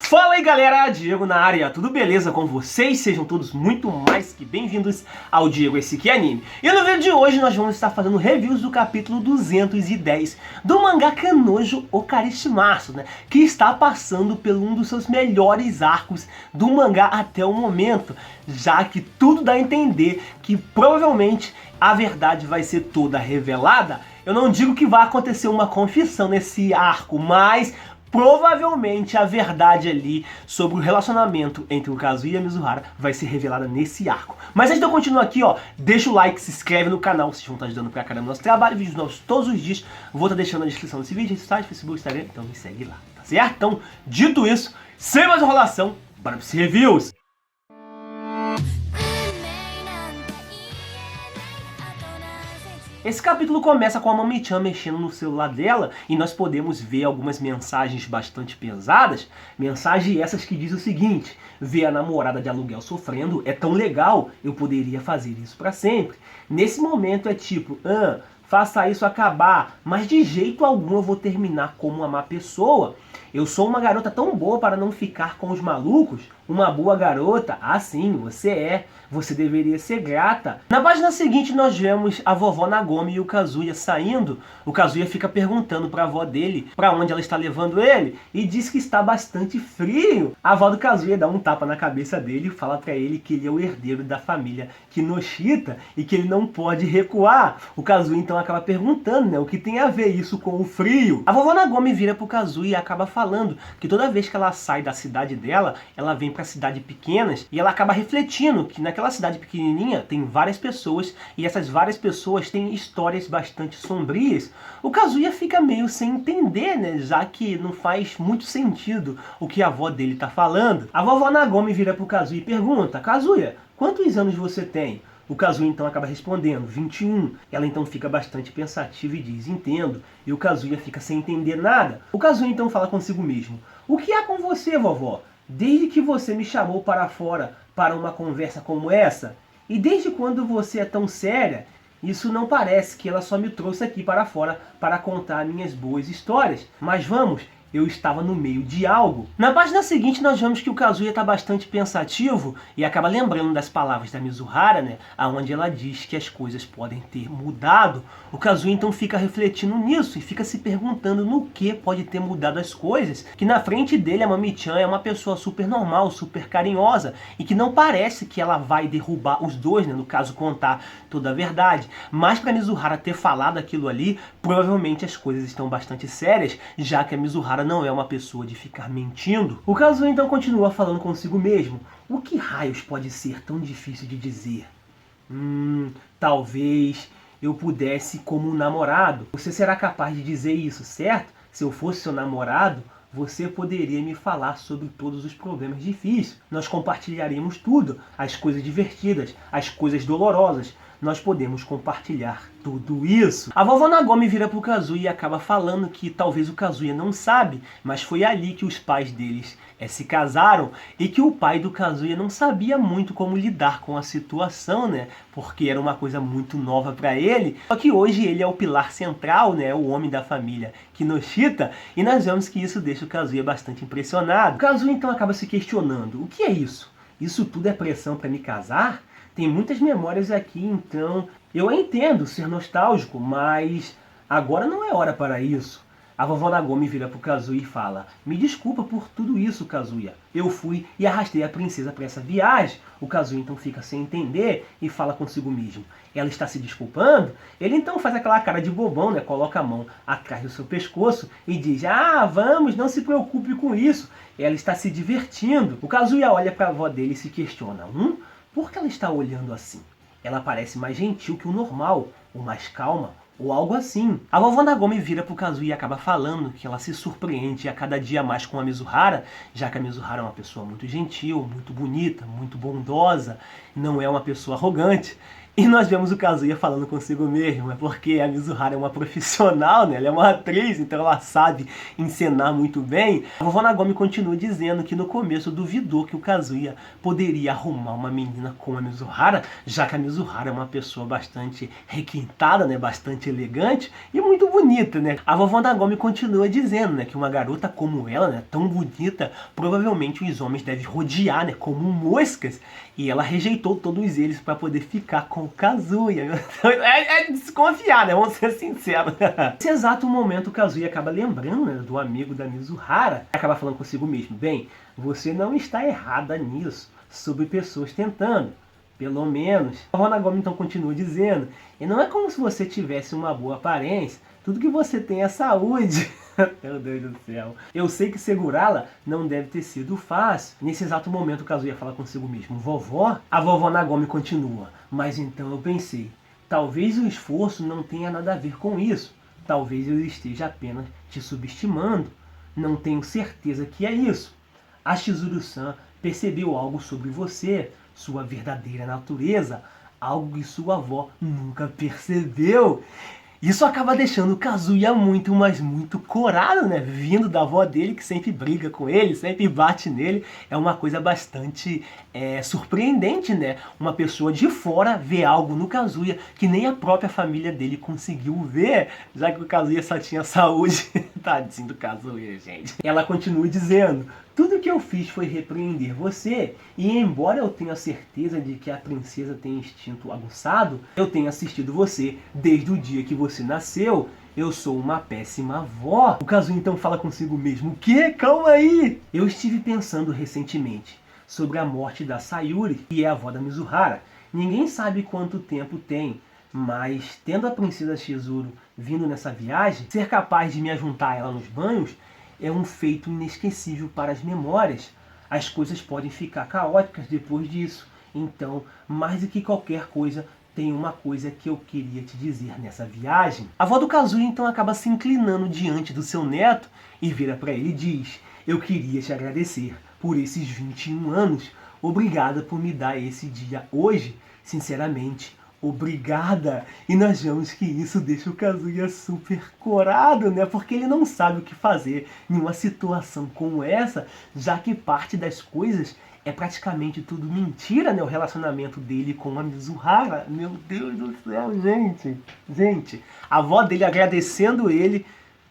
Fala aí galera, Diego na área, tudo beleza com vocês? Sejam todos muito mais que bem-vindos ao Diego Esse Que Anime. E no vídeo de hoje nós vamos estar fazendo reviews do capítulo 210 do mangá Kanojo Okarishimasu, né? Que está passando por um dos seus melhores arcos do mangá até o momento, já que tudo dá a entender que provavelmente a verdade vai ser toda revelada. Eu não digo que vai acontecer uma confissão nesse arco, mas provavelmente a verdade ali sobre o relacionamento entre o Kazuya e a Mizuhara vai ser revelada nesse arco. Mas antes de eu continuar aqui, ó, deixa o like, se inscreve no canal, vocês vão estar ajudando pra caramba no nosso trabalho, vídeos novos todos os dias, vou estar deixando na descrição desse vídeo, site, Facebook, Instagram, então me segue lá, tá certo? Então, dito isso, sem mais enrolação, bora pros reviews! Esse capítulo começa com a Mami-chan mexendo no celular dela e nós podemos ver algumas mensagens bastante pesadas. Mensagens essas que diz o seguinte: ver a namorada de aluguel sofrendo é tão legal, eu poderia fazer isso pra sempre. Nesse momento é tipo, faça isso acabar, mas de jeito algum eu vou terminar como uma má pessoa. Eu sou uma garota tão boa para não ficar com os malucos. Uma boa garota? Ah sim, você é. Você deveria ser grata. Na página seguinte nós vemos a vovó Nagomi e o Kazuya saindo. O Kazuya fica perguntando para a avó dele para onde ela está levando ele e diz que está bastante frio. A avó do Kazuya dá um tapa na cabeça dele e fala para ele que ele é o herdeiro da família Kinoshita e que ele não pode recuar. O Kazuya então acaba perguntando, né, o que tem a ver isso com o frio. A vovó Nagomi vira pro Kazuya e acaba falando que toda vez que ela sai da cidade dela, ela vem para cidades pequenas e ela acaba refletindo que naquela cidade pequenininha tem várias pessoas e essas várias pessoas têm histórias bastante sombrias. O Kazuya fica meio sem entender, né, já que não faz muito sentido o que a avó dele tá falando. A vovó Nagomi vira pro Kazuya e pergunta: Kazuya, quantos anos você tem? O Kazuya então acaba respondendo, 21. Ela então fica bastante pensativa e diz, entendo. E o Kazuya fica sem entender nada. O Kazuya então fala consigo mesmo: o que há com você, vovó? Desde que você me chamou para fora para uma conversa como essa? E desde quando você é tão séria? Isso não parece que ela só me trouxe aqui para fora para contar minhas boas histórias. Mas vamos, eu estava no meio de algo. Na página seguinte nós vemos que o Kazuya está bastante pensativo e acaba lembrando das palavras da Mizuhara, né, aonde ela diz que as coisas podem ter mudado. O Kazuya então fica refletindo nisso e fica se perguntando no que pode ter mudado as coisas, que na frente dele a Mami-chan é uma pessoa super normal, super carinhosa e que não parece que ela vai derrubar os dois, né, no caso contar toda a verdade. Mas para Mizuhara ter falado aquilo ali, provavelmente as coisas estão bastante sérias, já que a Mizuhara não é uma pessoa de ficar mentindo. O Kazuya então continua falando consigo mesmo. O que raios pode ser tão difícil de dizer? Talvez eu pudesse como um namorado. Você será capaz de dizer isso, certo? Se eu fosse seu namorado, você poderia me falar sobre todos os problemas difíceis. Nós compartilharíamos tudo, as coisas divertidas, as coisas dolorosas. Nós podemos compartilhar tudo isso. A vovó Nagomi vira pro Kazuya e acaba falando que talvez o Kazuya não sabe, mas foi ali que os pais deles se casaram e que o pai do Kazuya não sabia muito como lidar com a situação, né? Porque era uma coisa muito nova para ele. Só que hoje ele é o pilar central, né? O homem da família Kinoshita, e nós vemos que isso deixa o Kazuya bastante impressionado. O Kazuya então acaba se questionando: o que é isso? Isso tudo é pressão para me casar? Tem muitas memórias aqui, então eu entendo ser nostálgico, mas agora não é hora para isso. A vovó Nagomi vira pro Kazuya e fala: me desculpa por tudo isso, Kazuya. Eu fui e arrastei a princesa para essa viagem. O Kazuya então fica sem entender e fala consigo mesmo: ela está se desculpando? Ele então faz aquela cara de bobão, né? Coloca a mão atrás do seu pescoço e diz: ah, vamos, não se preocupe com isso. Ela está se divertindo. O Kazuya olha para a avó dele e se questiona: por que ela está olhando assim? Ela parece mais gentil que o normal, ou mais calma, ou algo assim. A vovó Nagomi vira pro Kazuya e acaba falando que ela se surpreende a cada dia mais com a Mizuhara, já que a Mizuhara é uma pessoa muito gentil, muito bonita, muito bondosa, não é uma pessoa arrogante. E nós vemos o Kazuya falando consigo mesmo, é porque a Mizuhara é uma profissional, né? Ela é uma atriz, então ela sabe encenar muito bem. A vovó Nagomi continua dizendo que no começo duvidou que o Kazuya poderia arrumar uma menina como a Mizuhara, já que a Mizuhara é uma pessoa bastante requintada, né? Bastante elegante e muito bonita, né? A vovó Nagomi continua dizendo, né, que uma garota como ela, né, tão bonita, provavelmente os homens devem rodear, né, como moscas, e ela rejeitou todos eles para poder ficar com o Kazuya. É desconfiar, né? Vamos ser sinceros. Nesse exato momento, o Kazuya acaba lembrando, né, do amigo da Mizuhara, acaba falando consigo mesmo: bem, você não está errada nisso, sobre pessoas tentando. Pelo menos. A vovó Nagomi então continua dizendo: e não é como se você tivesse uma boa aparência, tudo que você tem é saúde. Meu Deus do céu. Eu sei que segurá-la não deve ter sido fácil. Nesse exato momento o Kazuya fala consigo mesmo: vovó? A vovó Nagomi continua: mas então eu pensei, talvez o esforço não tenha nada a ver com isso. Talvez eu esteja apenas te subestimando. Não tenho certeza que é isso. A Chizuru-san percebeu algo sobre você, sua verdadeira natureza, algo que sua avó nunca percebeu. Isso acaba deixando o Kazuya muito, mas muito corado, né? Vindo da avó dele, que sempre briga com ele, sempre bate nele. É uma coisa bastante surpreendente, né? Uma pessoa de fora vê algo no Kazuya que nem a própria família dele conseguiu ver, já que o Kazuya só tinha saúde. Tadinho do Kazuya, gente. Ela continua dizendo: tudo que eu fiz foi repreender você, e embora eu tenha certeza de que a princesa tem instinto aguçado, eu tenho assistido você desde o dia que você nasceu. Eu sou uma péssima avó. O Kazuya então fala consigo mesmo: o quê? Calma aí! Eu estive pensando recentemente sobre a morte da Sayuri, que é a avó da Mizuhara. Ninguém sabe quanto tempo tem, mas tendo a princesa Chizuru vindo nessa viagem, ser capaz de me ajuntar a ela nos banhos é um feito inesquecível para as memórias. As coisas podem ficar caóticas depois disso. Então, mais do que qualquer coisa, tem uma coisa que eu queria te dizer nessa viagem. A avó do Kazuya então acaba se inclinando diante do seu neto e vira para ele e diz: eu queria te agradecer por esses 21 anos. Obrigada por me dar esse dia hoje. Sinceramente, obrigada. E nós vemos que isso deixa o Kazuya super corado, né? Porque ele não sabe o que fazer em uma situação como essa, já que parte das coisas é praticamente tudo mentira, né? O relacionamento dele com a Mizuhara. Meu Deus do céu, gente. Gente, a avó dele agradecendo ele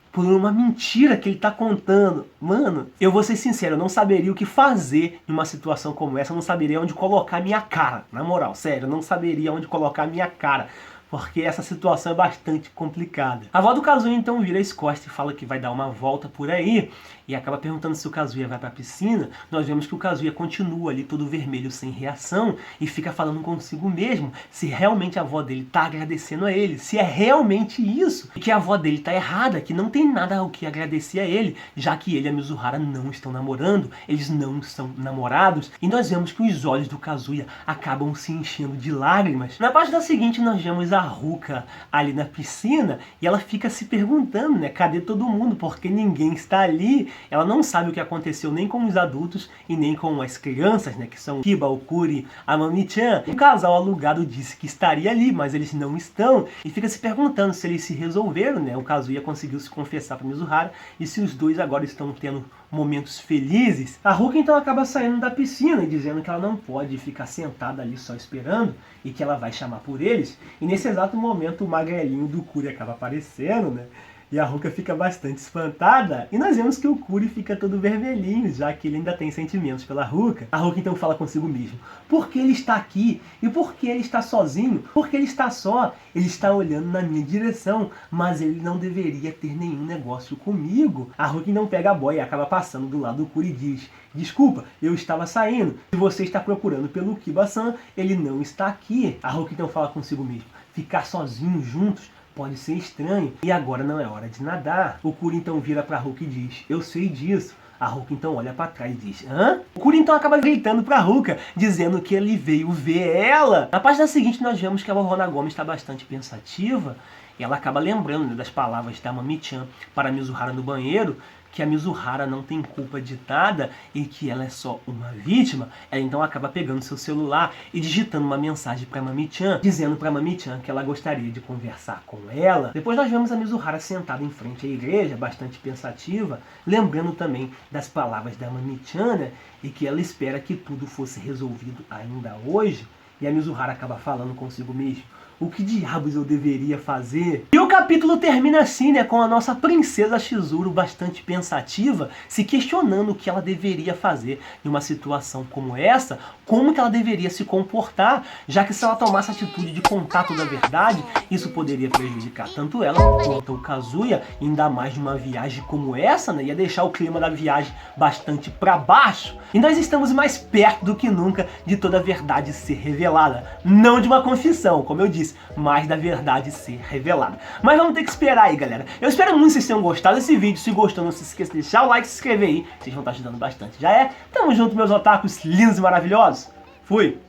por uma mentira que ele tá contando. Mano, eu vou ser sincero, eu não saberia o que fazer em uma situação como essa, eu não saberia onde colocar minha cara. Na moral, sério, eu não saberia onde colocar minha cara, porque essa situação é bastante complicada. A avó do Kazuya então vira as costas e fala que vai dar uma volta por aí, e acaba perguntando se o Kazuya vai pra piscina. Nós vemos que o Kazuya continua ali todo vermelho, sem reação, e fica falando consigo mesmo se realmente a avó dele tá agradecendo a ele, se é realmente isso, e que a avó dele tá errada, que não tem nada ao que agradecer a ele, já que ele e a Mizuhara não estão namorando, eles não são namorados, e nós vemos que os olhos do Kazuya acabam se enchendo de lágrimas. Na página seguinte nós vemos a Ruka ali na piscina, e ela fica se perguntando, né, cadê todo mundo, porque ninguém está ali. Ela não sabe o que aconteceu nem com os adultos e nem com as crianças, né, que são Kiba, o Kuri, a Mami-chan. O casal alugado disse que estaria ali, mas eles não estão, e fica se perguntando se eles se resolveram, né? O Kazuya conseguiu se confessar para Mizuhara, e se os dois agora estão tendo momentos felizes. A Ruka então acaba saindo da piscina e dizendo que ela não pode ficar sentada ali só esperando, e que ela vai chamar por eles. E nesse exato momento o magrelinho do Kuri acaba aparecendo, né? E a Ruka fica bastante espantada. E nós vemos que o Kuri fica todo vermelhinho, já que ele ainda tem sentimentos pela Ruka. A Ruka então fala consigo mesmo: por que ele está aqui? E por que ele está sozinho? Por que ele está só? Ele está olhando na minha direção, mas ele não deveria ter nenhum negócio comigo. A Ruka então pega a boia e acaba passando do lado do Kuri e diz: desculpa, eu estava saindo. Se você está procurando pelo Kiba-san, ele não está aqui. A Ruka então fala consigo mesmo: ficar sozinhos juntos pode ser estranho, e agora não é hora de nadar. O Kuri então vira pra Ruka e diz: eu sei disso. A Ruka então olha pra trás e diz: hã? O Kuri então acaba gritando pra Ruka, dizendo que ele veio ver ela. Na página seguinte nós vemos que a vovó Nagomi está bastante pensativa, ela acaba lembrando, né, das palavras da Mami-chan para a Mizuhara no banheiro, que a Mizuhara não tem culpa de nada e que ela é só uma vítima. Ela então acaba pegando seu celular e digitando uma mensagem para Mami-chan, dizendo para Mami-chan que ela gostaria de conversar com ela. Depois nós vemos a Mizuhara sentada em frente à igreja, bastante pensativa, lembrando também das palavras da Mami-chan, né, e que ela espera que tudo fosse resolvido ainda hoje. E a Mizuhara acaba falando consigo mesmo: o que diabos eu deveria fazer? E o capítulo termina assim, né, com a nossa princesa Chizuru bastante pensativa, se questionando o que ela deveria fazer em uma situação como essa, como que ela deveria se comportar, já que se ela tomasse atitude de contar toda a verdade, isso poderia prejudicar tanto ela quanto o Kazuya, ainda mais de uma viagem como essa, né, ia deixar o clima da viagem bastante para baixo. E nós estamos mais perto do que nunca de toda a verdade ser revelada. Não de uma confissão, como eu disse, mas da verdade ser revelada. Mas vamos ter que esperar aí, galera. Eu espero muito que vocês tenham gostado desse vídeo. Se gostou, não se esqueça de deixar o like e se inscrever aí. Vocês vão estar ajudando bastante. Já é? Tamo junto, meus otakus lindos e maravilhosos. Fui!